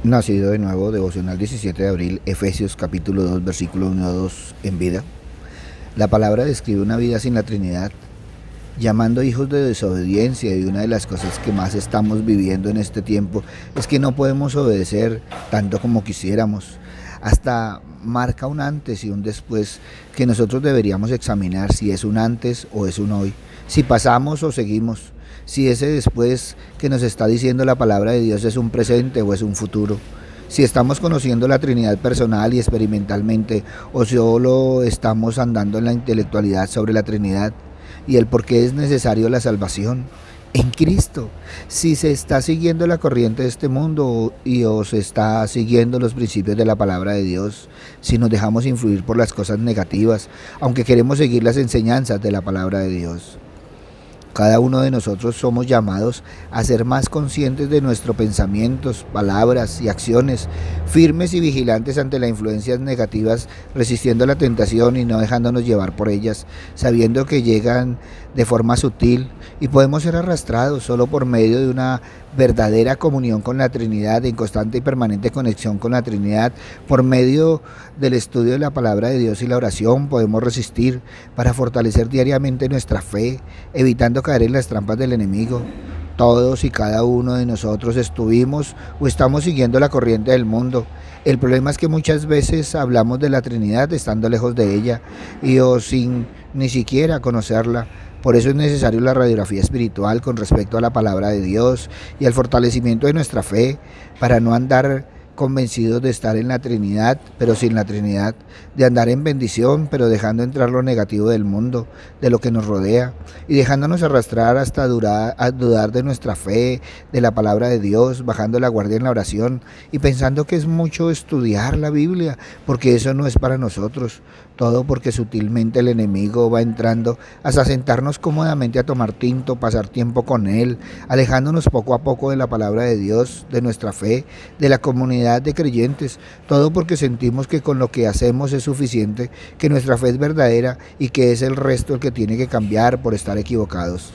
Nacido de nuevo, devocional 17 de abril, Efesios capítulo 2, versículo 1 a 2, en vida. La palabra describe una vida sin la Trinidad, llamando hijos de desobediencia, y una de las cosas que más estamos viviendo en este tiempo es que no podemos obedecer tanto como quisiéramos. Hasta marca un antes y un después que nosotros deberíamos examinar si es un antes o es un hoy, si pasamos o seguimos, si ese después que nos está diciendo la palabra de Dios es un presente o es un futuro, si estamos conociendo la Trinidad personal y experimentalmente o solo estamos andando en la intelectualidad sobre la Trinidad y el por qué es necesario la salvación en Cristo, si se está siguiendo la corriente de este mundo o se está siguiendo los principios de la palabra de Dios, si nos dejamos influir por las cosas negativas, aunque queremos seguir las enseñanzas de la palabra de Dios. Cada uno de nosotros somos llamados a ser más conscientes de nuestros pensamientos, palabras y acciones, firmes y vigilantes ante las influencias negativas, resistiendo la tentación y no dejándonos llevar por ellas, sabiendo que llegan de forma sutil y podemos ser arrastrados solo por medio de una verdadera comunión con la Trinidad, en constante y permanente conexión con la Trinidad. Por medio del estudio de la palabra de Dios y la oración podemos resistir para fortalecer diariamente nuestra fe, evitando caer en las trampas del enemigo. Todos y cada uno de nosotros estuvimos o estamos siguiendo la corriente del mundo. El problema es que muchas veces hablamos de la Trinidad estando lejos de ella o sin ni siquiera conocerla. Por eso es necesario la radiografía espiritual con respecto a la palabra de Dios y al fortalecimiento de nuestra fe para no andar convencidos de estar en la Trinidad, pero sin la Trinidad, de andar en bendición, pero dejando entrar lo negativo del mundo, de lo que nos rodea, y dejándonos arrastrar hasta a dudar de nuestra fe, de la palabra de Dios, bajando la guardia en la oración, y pensando que es mucho estudiar la Biblia, porque eso no es para nosotros. Todo porque sutilmente el enemigo va entrando hasta sentarnos cómodamente a tomar tinto, pasar tiempo con él, alejándonos poco a poco de la palabra de Dios, de nuestra fe, de la comunidad de creyentes. Todo porque sentimos que con lo que hacemos es suficiente, que nuestra fe es verdadera y que es el resto el que tiene que cambiar por estar equivocados.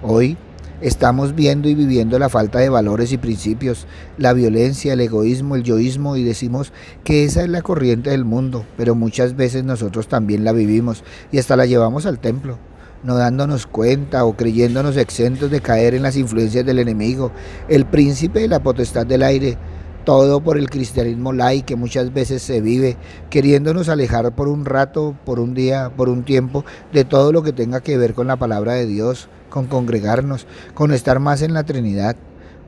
Hoy estamos viendo y viviendo la falta de valores y principios, la violencia, el egoísmo, el yoísmo, y decimos que esa es la corriente del mundo, pero muchas veces nosotros también la vivimos y hasta la llevamos al templo, no dándonos cuenta o creyéndonos exentos de caer en las influencias del enemigo, el príncipe de la potestad del aire. Todo por el cristianismo light que muchas veces se vive, queriéndonos alejar por un rato, por un día, por un tiempo, de todo lo que tenga que ver con la palabra de Dios, con congregarnos, con estar más en la Trinidad.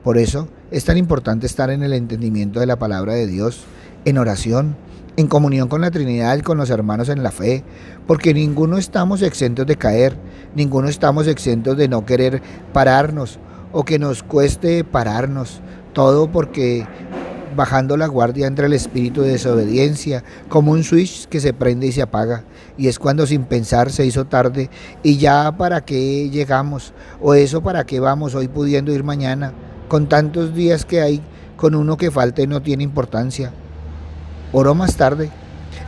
Por eso es tan importante estar en el entendimiento de la palabra de Dios, en oración, en comunión con la Trinidad y con los hermanos en la fe, porque ninguno estamos exentos de caer, ninguno estamos exentos de no querer pararnos o que nos cueste pararnos, todo porque bajando la guardia entra el espíritu de desobediencia, como un switch que se prende y se apaga, y es cuando sin pensar se hizo tarde, y ya para qué llegamos, o eso para qué vamos hoy pudiendo ir mañana, con tantos días que hay, con uno que falte no tiene importancia. Oro más tarde.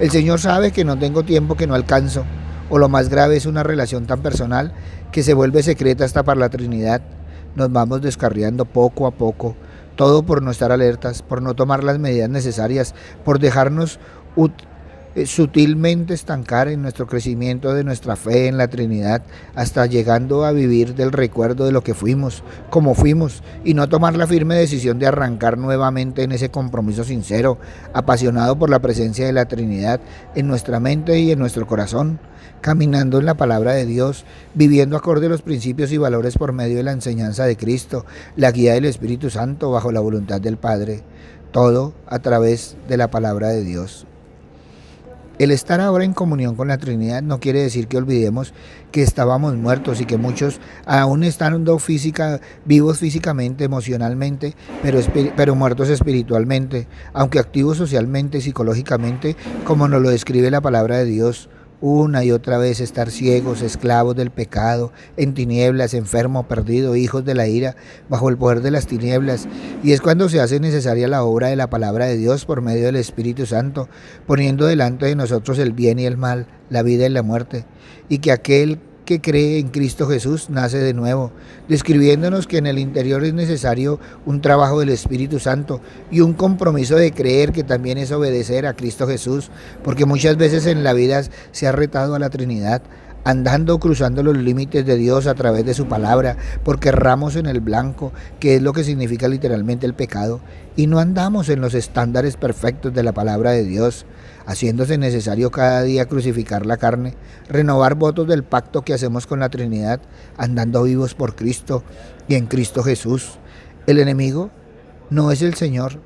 El Señor sabe que no tengo tiempo, que no alcanzo, o lo más grave es una relación tan personal que se vuelve secreta hasta para la Trinidad. Nos vamos descarriando poco a poco, todo por no estar alertas, por no tomar las medidas necesarias, por dejarnos sutilmente estancar en nuestro crecimiento de nuestra fe en la Trinidad, hasta llegando a vivir del recuerdo de lo que fuimos, como fuimos, y no tomar la firme decisión de arrancar nuevamente en ese compromiso sincero, apasionado por la presencia de la Trinidad en nuestra mente y en nuestro corazón, caminando en la palabra de Dios, viviendo acorde a los principios y valores por medio de la enseñanza de Cristo, la guía del Espíritu Santo bajo la voluntad del Padre, todo a través de la palabra de Dios. El estar ahora en comunión con la Trinidad no quiere decir que olvidemos que estábamos muertos y que muchos aún están vivos físicamente, emocionalmente, pero muertos espiritualmente, aunque activos socialmente, psicológicamente, como nos lo describe la palabra de Dios. Una y otra vez estar ciegos, esclavos del pecado, en tinieblas, enfermo, perdido, hijos de la ira, bajo el poder de las tinieblas. Y es cuando se hace necesaria la obra de la palabra de Dios por medio del Espíritu Santo, poniendo delante de nosotros el bien y el mal, la vida y la muerte. Y que aquel que cree en Cristo Jesús nace de nuevo, describiéndonos que en el interior es necesario un trabajo del Espíritu Santo y un compromiso de creer, que también es obedecer a Cristo Jesús, porque muchas veces en la vida se ha retado a la Trinidad, cruzando los límites de Dios a través de su palabra, porque erramos en el blanco, que es lo que significa literalmente el pecado, y no andamos en los estándares perfectos de la palabra de Dios, haciéndose necesario cada día crucificar la carne, renovar votos del pacto que hacemos con la Trinidad, andando vivos por Cristo y en Cristo Jesús. El enemigo no es el Señor,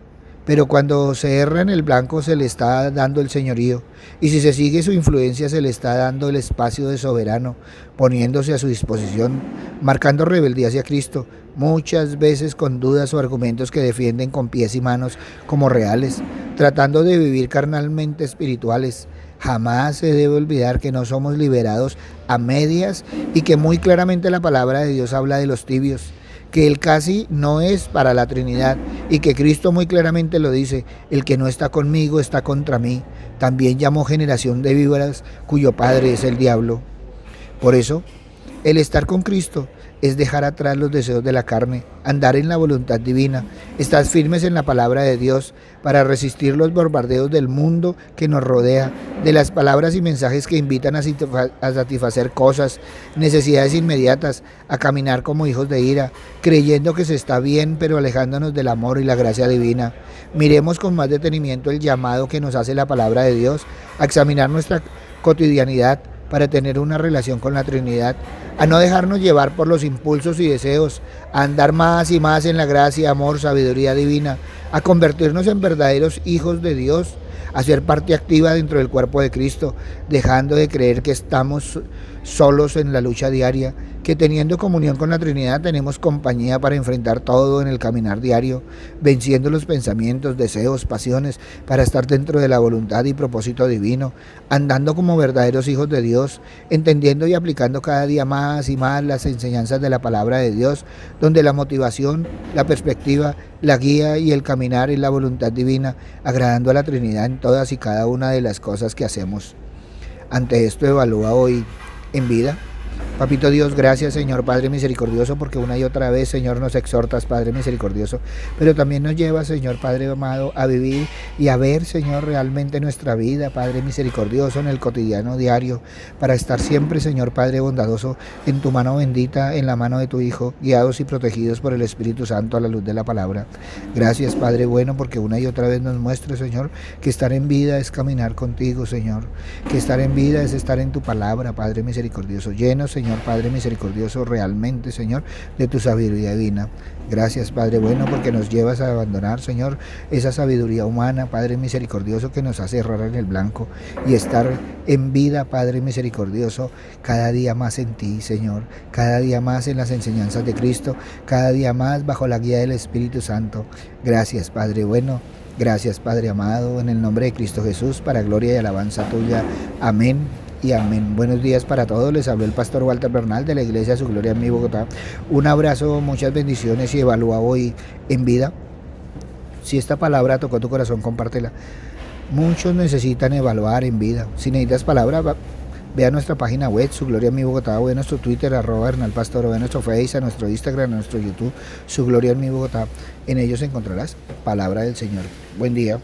pero cuando se erra en el blanco se le está dando el señorío, y si se sigue su influencia se le está dando el espacio de soberano, poniéndose a su disposición, marcando rebeldía hacia Cristo, muchas veces con dudas o argumentos que defienden con pies y manos como reales, tratando de vivir carnalmente espirituales. Jamás se debe olvidar que no somos liberados a medias y que muy claramente la palabra de Dios habla de los tibios, que el casi no es para la Trinidad y que Cristo muy claramente lo dice: el que no está conmigo está contra mí. También llamó generación de víboras, cuyo padre es el diablo. Por eso, el estar con Cristo es dejar atrás los deseos de la carne, andar en la voluntad divina, estar firmes en la palabra de Dios para resistir los bombardeos del mundo que nos rodea, de las palabras y mensajes que invitan a satisfacer cosas, necesidades inmediatas, a caminar como hijos de ira, creyendo que se está bien, pero alejándonos del amor y la gracia divina. Miremos con más detenimiento el llamado que nos hace la palabra de Dios a examinar nuestra cotidianidad para tener una relación con la Trinidad, a no dejarnos llevar por los impulsos y deseos, a andar más y más en la gracia, amor, sabiduría divina, a convertirnos en verdaderos hijos de Dios, a ser parte activa dentro del cuerpo de Cristo, dejando de creer que estamos solos en la lucha diaria, que teniendo comunión con la Trinidad tenemos compañía para enfrentar todo en el caminar diario, venciendo los pensamientos, deseos, pasiones, para estar dentro de la voluntad y propósito divino, andando como verdaderos hijos de Dios, entendiendo y aplicando cada día más y más las enseñanzas de la palabra de Dios, donde la motivación, la perspectiva, la guía y el caminar es la voluntad divina, agradando a la Trinidad en todas y cada una de las cosas que hacemos. Ante esto, evalúa hoy en vida. Papito Dios, gracias, Señor Padre misericordioso, porque una y otra vez, Señor, nos exhortas, Padre misericordioso, pero también nos llevas, Señor Padre amado, a vivir y a ver, Señor, realmente nuestra vida, Padre misericordioso, en el cotidiano diario, para estar siempre, Señor Padre bondadoso, en tu mano bendita, en la mano de tu Hijo, guiados y protegidos por el Espíritu Santo a la luz de la palabra. Gracias, Padre bueno, porque una y otra vez nos muestres, Señor, que estar en vida es caminar contigo, Señor, que estar en vida es estar en tu palabra, Padre misericordioso, lleno, Señor Padre misericordioso, realmente, Señor, de tu sabiduría divina. Gracias, Padre bueno, porque nos llevas a abandonar, Señor, esa sabiduría humana, Padre misericordioso, que nos hace errar en el blanco y estar en vida, Padre misericordioso, cada día más en ti, Señor, cada día más en las enseñanzas de Cristo, cada día más bajo la guía del Espíritu Santo. Gracias, Padre bueno. Gracias, Padre amado, en el nombre de Cristo Jesús, para gloria y alabanza tuya. Amén y amén. Buenos días para todos. Les habló el pastor Walter Bernal de la iglesia Su Gloria en Mi Bogotá. Un abrazo, muchas bendiciones y evalúa hoy en vida. Si esta palabra tocó tu corazón, compártela. Muchos necesitan evaluar en vida. Si necesitas palabra, ve a nuestra página web, Su Gloria en Mi Bogotá, o a nuestro Twitter, @BernalPastor, o a nuestro Facebook, a nuestro Instagram, a nuestro YouTube, Su Gloria en Mi Bogotá. En ellos encontrarás palabra del Señor. Buen día.